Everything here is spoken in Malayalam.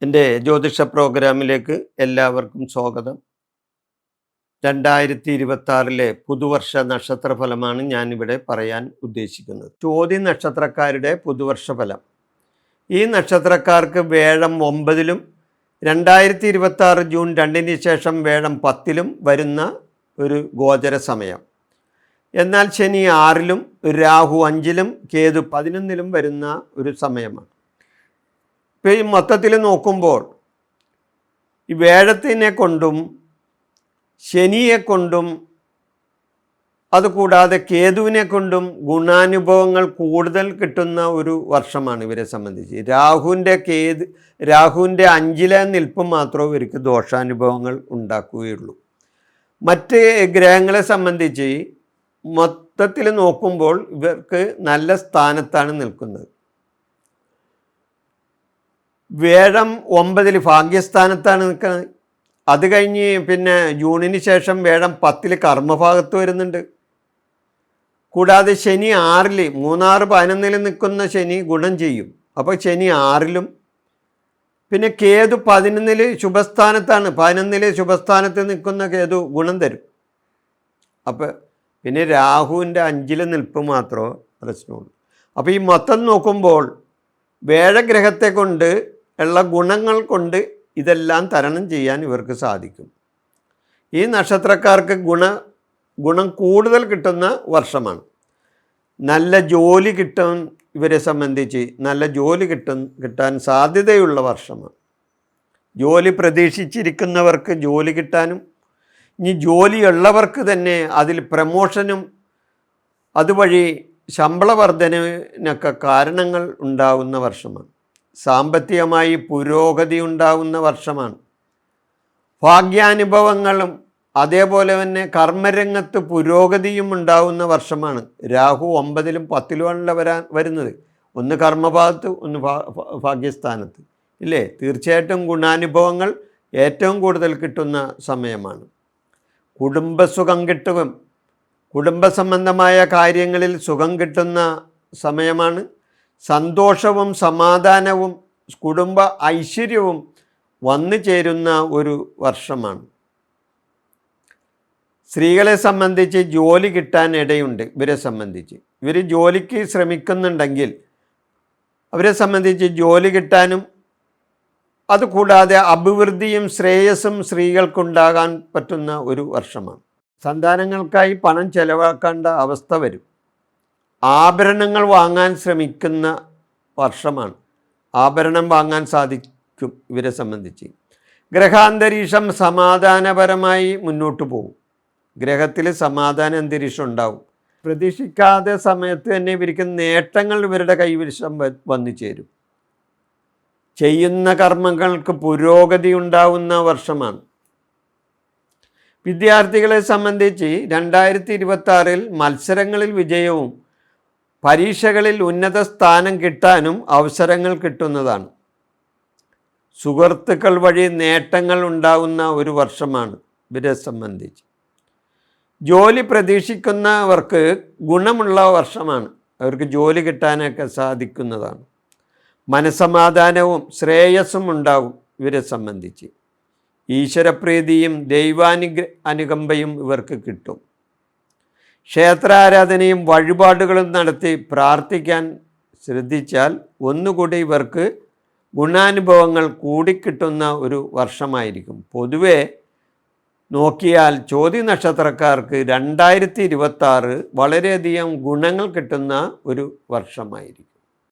എൻ്റെ ജ്യോതിഷ പ്രോഗ്രാമിലേക്ക് എല്ലാവർക്കും സ്വാഗതം. 2026 പുതുവർഷ നക്ഷത്രഫലമാണ് ഞാനിവിടെ പറയാൻ ഉദ്ദേശിക്കുന്നത്. ചോതി നക്ഷത്രക്കാരുടെ പുതുവർഷ ഫലം. ഈ നക്ഷത്രക്കാർക്ക് വേഴം 9-ലും 2026 ജൂൺ 2-ന് ശേഷം വേഴം 10-ലും വരുന്ന ഒരു ഗോചര സമയം. എന്നാൽ ശനി 6-ലും രാഹു 5-ലും കേതു 11-ലും വരുന്ന ഒരു സമയമാണ്. ഇപ്പോൾ ഈ മൊത്തത്തിൽ നോക്കുമ്പോൾ ഈ വേഴത്തിനെ കൊണ്ടും ശനിയെ കൊണ്ടും അതുകൂടാതെ കേതുവിനെ കൊണ്ടും ഗുണാനുഭവങ്ങൾ കൂടുതൽ കിട്ടുന്ന ഒരു വർഷമാണ് ഇവരെ സംബന്ധിച്ച്. രാഹുവിൻ്റെ 5-ലെ നിൽപ്പ് മാത്രമേ ഇവർക്ക് ദോഷാനുഭവങ്ങൾ ഉണ്ടാക്കുകയുള്ളൂ. മറ്റ് ഗ്രഹങ്ങളെ സംബന്ധിച്ച് മൊത്തത്തിൽ നോക്കുമ്പോൾ ഇവർക്ക് നല്ല സ്ഥാനത്താണ് നിൽക്കുന്നത്. വേഴം 9-ൽ ഭാഗ്യസ്ഥാനത്താണ് നിൽക്കുന്നത്. അത് കഴിഞ്ഞ് പിന്നെ ജൂണിന് ശേഷം വേഴം 10-ൽ കർമ്മഭാഗത്ത് വരുന്നുണ്ട്. കൂടാതെ ശനി 6-ൽ 3-6-11-ൽ നിൽക്കുന്ന ശനി ഗുണം ചെയ്യും. അപ്പോൾ ശനി 6-ലും പിന്നെ കേതു 11-ൽ ശുഭസ്ഥാനത്താണ്. 11-ൽ ശുഭസ്ഥാനത്ത് നിൽക്കുന്ന കേതു ഗുണം തരും. അപ്പോൾ പിന്നെ രാഹുവിൻ്റെ 5-ൽ നിൽപ്പ് മാത്രമേ പ്രശ്നമുള്ളൂ. അപ്പോൾ ഈ മൊത്തം നോക്കുമ്പോൾ വേഴഗ്രഹത്തെ കൊണ്ട് ഉള്ള ഗുണങ്ങൾ കൊണ്ട് ഇതെല്ലാം തരണം ചെയ്യാൻ ഇവർക്ക് സാധിക്കും. ഈ നക്ഷത്രക്കാർക്ക് ഗുണം കൂടുതൽ കിട്ടുന്ന വർഷമാണ്. നല്ല ജോലി കിട്ടാൻ ഇവരെ സംബന്ധിച്ച് നല്ല ജോലി കിട്ടാൻ സാധ്യതയുള്ള വർഷമാണ്. ജോലി പ്രതീക്ഷിച്ചിരിക്കുന്നവർക്ക് ജോലി കിട്ടാനും ഇനി ജോലിയുള്ളവർക്ക് തന്നെ അതിൽ പ്രമോഷനും അതുവഴി ശമ്പള വർധനവിനൊക്കെ കാരണങ്ങൾ ഉണ്ടാകുന്ന വർഷമാണ്. സാമ്പത്തികമായി പുരോഗതി ഉണ്ടാകുന്ന വർഷമാണ്. ഭാഗ്യാനുഭവങ്ങളും അതേപോലെ തന്നെ കർമ്മരംഗത്ത് പുരോഗതിയും ഉണ്ടാകുന്ന വർഷമാണ്. രാഹു 9-ലും 10-ലുമാണല്ലോ വരുന്നത്. ഒന്ന് കർമ്മഭാഗത്ത്, ഒന്ന് ഭാഗ്യസ്ഥാനത്ത്, ഇല്ലേ? തീർച്ചയായിട്ടും ഗുണാനുഭവങ്ങൾ ഏറ്റവും കൂടുതൽ കിട്ടുന്ന സമയമാണ്. കുടുംബസുഖം കിട്ടുകയും കുടുംബസംബന്ധമായ കാര്യങ്ങളിൽ സുഖം കിട്ടുന്ന സമയമാണ്. സന്തോഷവും സമാധാനവും കുടുംബ ഐശ്വര്യവും വന്നു ചേരുന്ന ഒരു വർഷമാണ്. സ്ത്രീകളെ സംബന്ധിച്ച് ജോലി കിട്ടാൻ ഇടയുണ്ട്. ഇവരെ സംബന്ധിച്ച് ഇവർ ജോലിക്ക് ശ്രമിക്കുന്നുണ്ടെങ്കിൽ അവരെ സംബന്ധിച്ച് ജോലി കിട്ടാനും അതുകൂടാതെ അഭിവൃദ്ധിയും ശ്രേയസ്സും സ്ത്രീകൾക്കുണ്ടാകാൻ പറ്റുന്ന ഒരു വർഷമാണ്. സന്താനങ്ങൾക്കായി പണം ചെലവാക്കേണ്ട അവസ്ഥ വരും. ആഭരണങ്ങൾ വാങ്ങാൻ ശ്രമിക്കുന്ന വർഷമാണ്. ആഭരണം വാങ്ങാൻ സാധിക്കും ഇവരെ സംബന്ധിച്ച്. ഗ്രഹാന്തരീക്ഷം സമാധാനപരമായി മുന്നോട്ട് പോകും. ഗ്രഹത്തിൽ സമാധാന അന്തരീക്ഷം ഉണ്ടാവും. പ്രതീക്ഷിക്കാത്ത സമയത്ത് തന്നെ ഇവർക്ക് നേട്ടങ്ങൾ ഇവരുടെ കൈവശം വന്നു ചേരും. ചെയ്യുന്ന കർമ്മങ്ങൾക്ക് പുരോഗതി ഉണ്ടാവുന്ന വർഷമാണ്. വിദ്യാർത്ഥികളെ സംബന്ധിച്ച് 2026-ൽ മത്സരങ്ങളിൽ വിജയവും പരീക്ഷകളിൽ ഉന്നത സ്ഥാനം കിട്ടാനും അവസരങ്ങൾ കിട്ടുന്നതാണ്. സുഹൃത്തുക്കൾ വഴി നേട്ടങ്ങൾ ഉണ്ടാകുന്ന ഒരു വർഷമാണ് ഇവരെ സംബന്ധിച്ച്. ജോലി പ്രതീക്ഷിക്കുന്നവർക്ക് ഗുണമുള്ള വർഷമാണ്. അവർക്ക് ജോലി കിട്ടാനൊക്കെ സാധിക്കുന്നതാണ്. മനസ്സമാധാനവും ശ്രേയസ്സും ഉണ്ടാകും ഇവരെ സംബന്ധിച്ച്. ഈശ്വരപ്രീതിയും അനുകമ്പയും ഇവർക്ക് കിട്ടും. ക്ഷേത്രാരാധനയും വഴിപാടുകളും നടത്തി പ്രാർത്ഥിക്കാൻ ശ്രദ്ധിച്ചാൽ ഒന്നുകൂടി ഇവർക്ക് ഗുണാനുഭവങ്ങൾ കൂടിക്കിട്ടുന്ന ഒരു വർഷമായിരിക്കും. പൊതുവെ നോക്കിയാൽ ചോതി നക്ഷത്രക്കാർക്ക് 2026 വളരെയധികം ഗുണങ്ങൾ കിട്ടുന്ന ഒരു വർഷമായിരിക്കും.